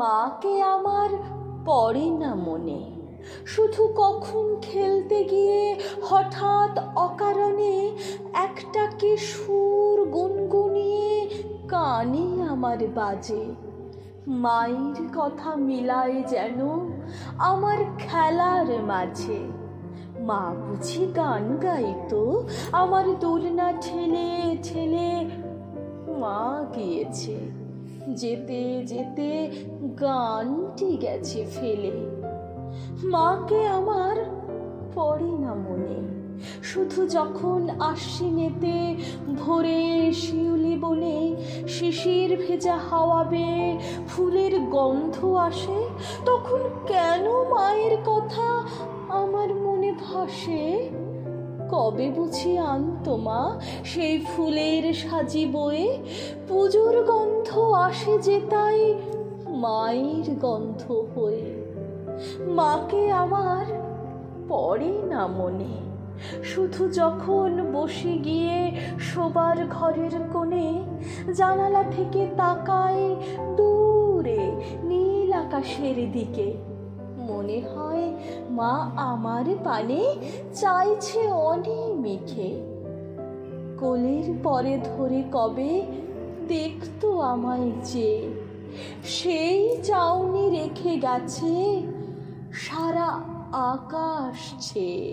মাকে আমার পড়ে না মনে, শুধু কখন খেলতে গিয়ে হঠাৎ অকারণে একটা কি সুর গুনগুনিয়ে কানে আমার বাজে। মায়ের কথা মিলায় যেন আমার খেলার মাঝে। মা বুঝি গান গাইতো আমার দোলনা ঠেলে ঠেলে। মা গিয়েছে, যেতে যেতে গানটি গেছে ফেলে। মাকে আমার পড়ে না মনে, শুধু যখন আশ্বিনেতে ভোরে শিউলি বনে শিশির ভেজা হাওয়া বেয়ে ফুলের গন্ধ আসে, তখন কেন মায়ের কথা আমার মনে ভাসে। কবে বুঝি আনতো মা সেই ফুলের সাজি বয়ে, পুজোর গন্ধ আসে যে তাই মায়ের গন্ধ হয়ে। মাকে আমার পড়ে না মনে, শুধু যখন বসে গিয়ে শোবার ঘরের কোণে জানালা থেকে তাকাই দূরে নীল আকাশের দিকে। মনে হয় মা আমার পানে চাইছে অনেমিকে। কোলের পরে ধরে কবে দেখতো আমায় যে, সেই চাউনি রেখে গেছে সারা আকাশ ছেয়ে।